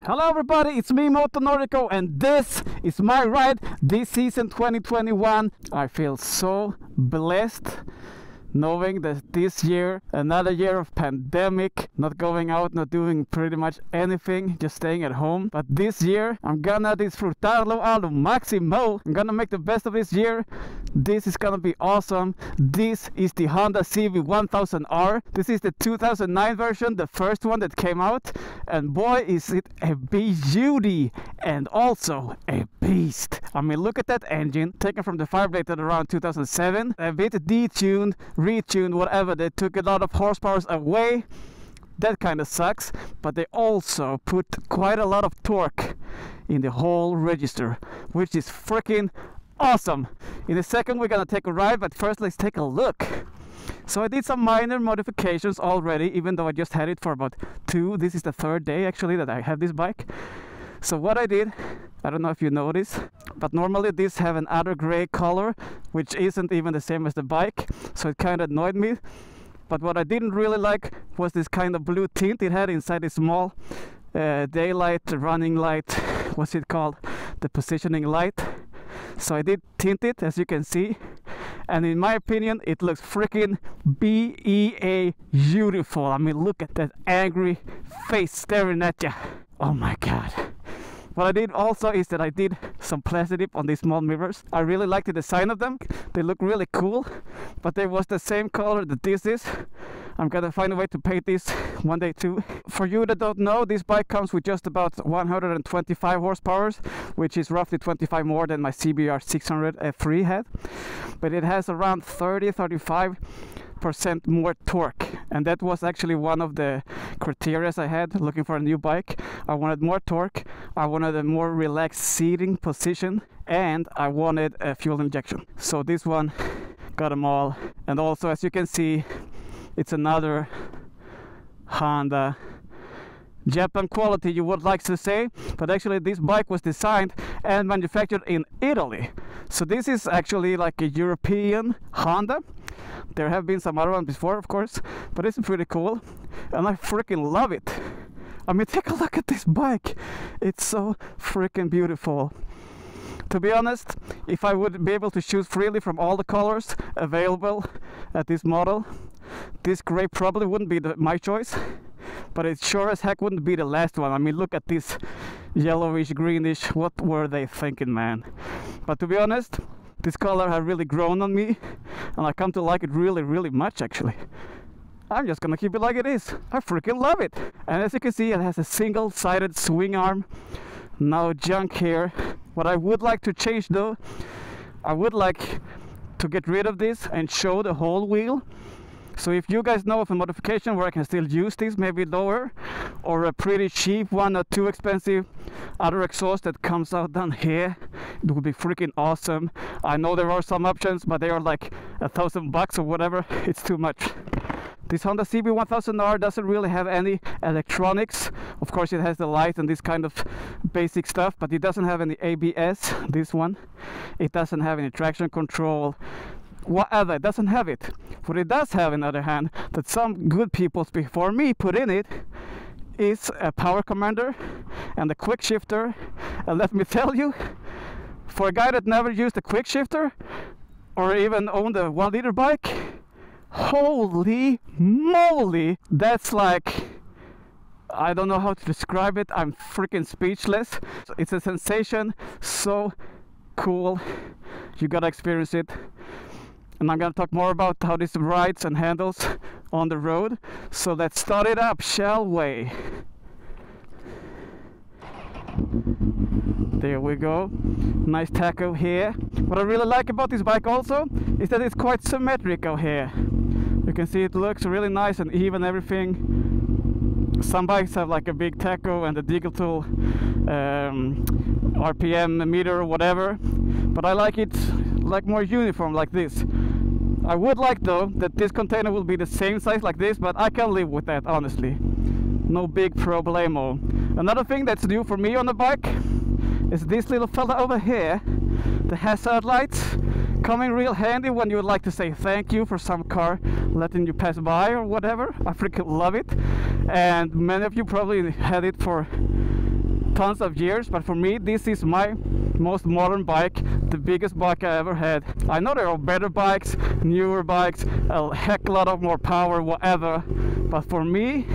Hello everybody, it's me Moto Nordico and this is my ride this season 2021. I feel so blessed knowing that this year, another year of pandemic, not going out, not doing pretty much anything, just staying at home. But this year, I'm gonna disfrutarlo al máximo. I'm gonna make the best of this year. This is gonna be awesome. This is the Honda CB1000R. This is the 2009 version, the first one that came out. And boy, is it a beauty and also a beast. I mean, look at that engine, taken from the Fireblade at around 2007. A bit detuned, retuned, whatever. They took a lot of horsepower away. That kind of sucks, but they also put quite a lot of torque in the whole register, which is freaking awesome. In a second we're gonna take a ride, but first let's take a look. So I did some minor modifications already, even though I just had it for about this is the third day actually that I have this bike. So what I did, I don't know if you notice, but normally these have an outer gray color, which isn't even the same as the bike, so it kind of annoyed me. But what I didn't really like was this kind of blue tint it had inside a small daylight running light. What's it called? The positioning light. So I did tint it, as you can see, and in my opinion it looks freaking beautiful. I mean, look at that angry face staring at you. Oh my god. What I did also is that I did some plastic dip on these small mirrors. I really like the design of them. They look really cool, but they was the same color that this is. I'm gonna find a way to paint this one day too. For you that don't know, this bike comes with just about 125 horsepower, which is roughly 25 more than my CBR 600 F3 had. But it has around 30-35% more torque, and that was actually one of the criteria I had looking for a new bike. I wanted more torque, I wanted a more relaxed seating position, and I wanted a fuel injection. So this one got them all. And also, as you can see, it's another Honda Japan quality, you would like to say, but actually this bike was designed and manufactured in Italy. So this is actually like a European Honda. There have been some other ones before, of course, but it's pretty cool and I freaking love it. I mean, take a look at this bike. It's so freaking beautiful. To be honest, if I would be able to choose freely from all the colors available at this model, this gray probably wouldn't be my choice, but it sure as heck wouldn't be the last one. I mean, look at this yellowish, greenish. What were they thinking, man? But to be honest, this color has really grown on me, and I come to like it really, really much, actually. I'm just gonna keep it like it is. I freaking love it. And as you can see, it has a single-sided swing arm. No junk here. What I would like to change though, I would like to get rid of this and show the whole wheel. So if you guys know of a modification where I can still use this, maybe lower, or a pretty cheap one, not too expensive other exhaust that comes out down here, it would be freaking awesome. I know there are some options, but they are like $1,000 or whatever. It's too much. This Honda CB1000R doesn't really have any electronics. Of course it has the light and this kind of basic stuff, but it doesn't have any ABS, this one. It doesn't have any traction control, whatever, it doesn't have it. What it does have, on the other hand, that some good people before me put in it, is a power commander and a quick shifter. And let me tell you, for a guy that never used a quick shifter or even owned a 1-liter bike, holy moly, that's like, I don't know how to describe it. I'm freaking speechless. It's a sensation, so cool. You gotta experience it. And I'm gonna talk more about how this rides and handles on the road. So let's start it up, shall we? There we go. Nice tacho here. What I really like about this bike also is that it's quite symmetrical here. You can see it looks really nice and even, everything. Some bikes have like a big tacho and a digital RPM meter or whatever, but I like it like more uniform like this. I would like though that this container will be the same size like this, but I can live with that, honestly. No big problemo. Another thing that's new for me on the bike is this little fella over here, the hazard lights. coming real handy when you would like to say thank you for some car letting you pass by or whatever. I freaking love it. And many of you probably had it for tons of years, but for me this is my most modern bike, the biggest bike I ever had. I know there are better bikes, newer bikes, a heck lot of more power, whatever, but for me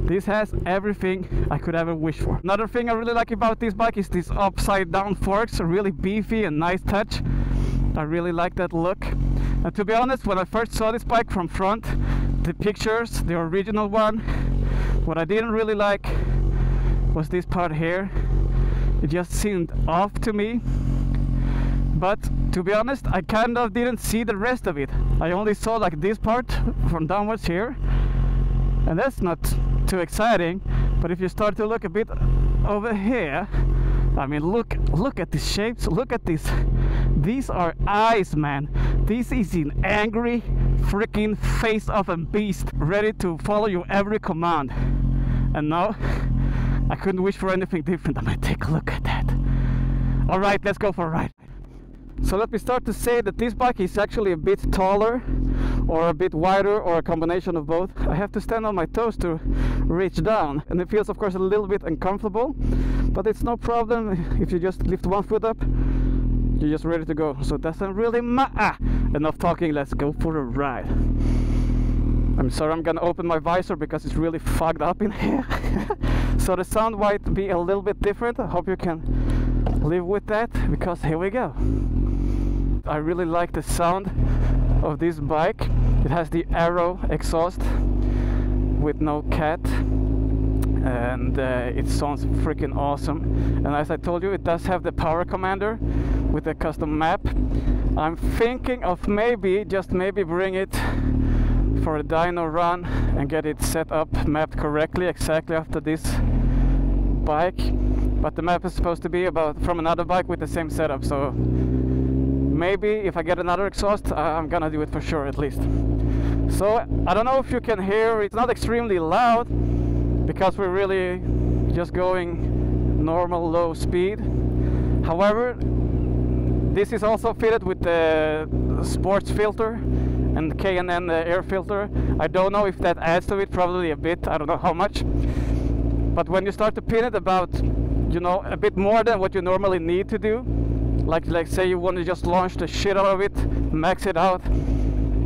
this has everything I could ever wish for. Another thing I really like about this bike is these upside down forks, really beefy and nice touch. I really like that look. And to be honest, when I first saw this bike from front, the pictures, the original one, what I didn't really like was this part here. It just seemed off to me. But to be honest, I kind of didn't see the rest of it. I only saw like this part from downwards here, and that's not too exciting. But if you start to look a bit over here, I mean, look at these shapes, look at this. These are eyes, man. This is an angry freaking face of a beast, ready to follow your every command. And now I couldn't wish for anything different. I might take a look at that. All right, let's go for a ride. So let me start to say that this bike is actually a bit taller or a bit wider or a combination of both. I have to stand on my toes to reach down, and it feels of course a little bit uncomfortable, but it's no problem. If you just lift one foot up, you're just ready to go. So it doesn't really matter. Enough talking, let's go for a ride. I'm sorry, I'm gonna open my visor because it's really fogged up in here. So the sound might be a little bit different. I hope you can live with that, because here we go. I really like the sound of this bike. It has the Arrow exhaust with no cat, and it sounds freaking awesome. And as I told you, it does have the power commander with a custom map. I'm thinking of maybe, just maybe, bring it for a dyno run and get it set up, mapped correctly, exactly after this bike. But the map is supposed to be about from another bike with the same setup, so maybe if I get another exhaust, I'm gonna do it for sure, at least. So I don't know if you can hear, it's not extremely loud because we're really just going normal low speed. However, this is also fitted with the sports filter and K&N air filter. I don't know if that adds to it, probably a bit, I don't know how much. But when you start to pin it about, you know, a bit more than what you normally need to do, like say you want to just launch the shit out of it, max it out,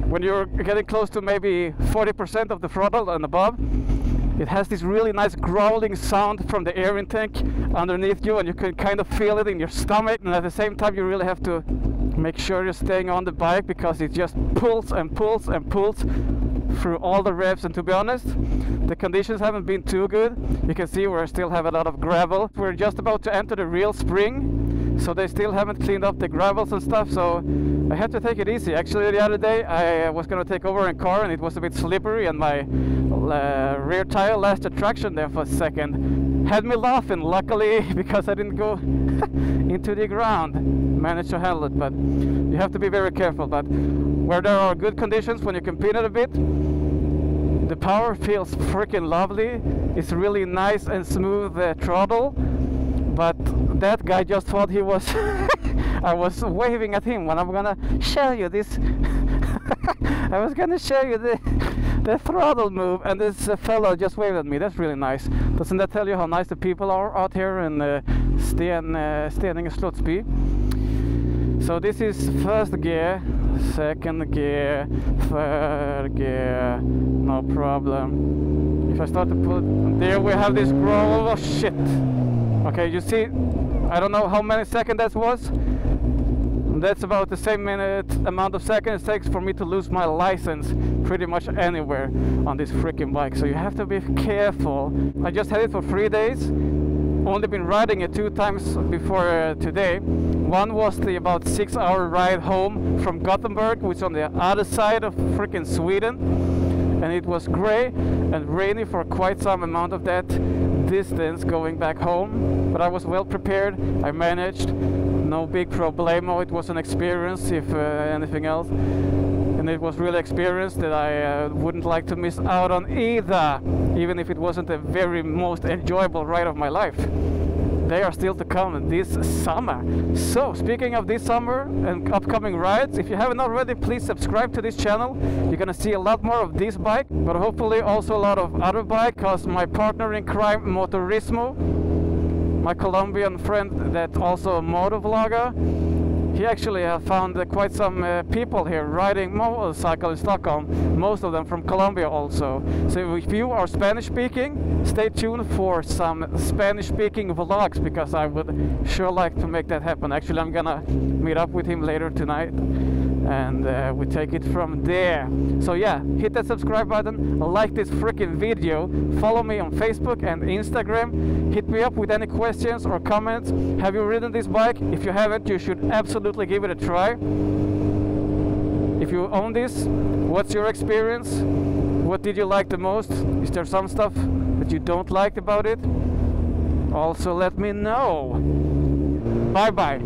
when you're getting close to maybe 40% of the throttle and above, it has this really nice growling sound from the air intake underneath you, and you can kind of feel it in your stomach. And at the same time, you really have to make sure you're staying on the bike, because it just pulls and pulls and pulls through all the revs. And to be honest, the conditions haven't been too good. You can see we still have a lot of gravel. We're just about to enter the real spring, so they still haven't cleaned up the gravels and stuff, so I had to take it easy. Actually, the other day I was gonna take over a car and it was a bit slippery, and my rear tire lost traction there for a second. Had me laughing, luckily, because I didn't go into the ground. Managed to handle it, but you have to be very careful. But where there are good conditions, when you can pin it a bit, the power feels freaking lovely. It's really nice and smooth throttle. But that guy just thought he was I was waving at him when I'm gonna show you this. I was gonna show you the throttle move, and this fellow just waved at me. That's really nice. Doesn't that tell you how nice the people are out here in Steninge Slottsby? So this is first gear, second gear, third gear, no problem. If I start to put, there we have this growl. Oh shit. Okay, you see, I don't know how many seconds that was. That's about the same amount of seconds it takes for me to lose my license pretty much anywhere on this freaking bike. So you have to be careful. I just had it for 3 days. Only been riding it 2 times before today. One was the about 6-hour ride home from Gothenburg, which is on the other side of freaking Sweden. And it was gray and rainy for quite some amount of that distance going back home. But I was well prepared. I managed. No big problemo. It was an experience, if anything else. And it was really experience that I wouldn't like to miss out on either, even if it wasn't the very most enjoyable ride of my life. They are still to come this summer. So speaking of this summer and upcoming rides, if you haven't already, please subscribe to this channel. You're gonna see a lot more of this bike, but hopefully also a lot of other bike, because my partner in crime, Motorismo, my Colombian friend that also a moto vlogger. He actually found quite some people here riding motorcycle in Stockholm, most of them from Colombia also. So if you are Spanish speaking, stay tuned for some Spanish speaking vlogs, because I would sure like to make that happen. Actually, I'm gonna meet up with him later tonight, and we take it from there. So yeah, hit that subscribe button, like this freaking video, follow me on Facebook and Instagram, hit me up with any questions or comments. Have you ridden this bike? If you haven't, you should absolutely give it a try. If you own this, what's your experience? What did you like the most? Is there some stuff that you don't like about it? Also let me know. Bye bye.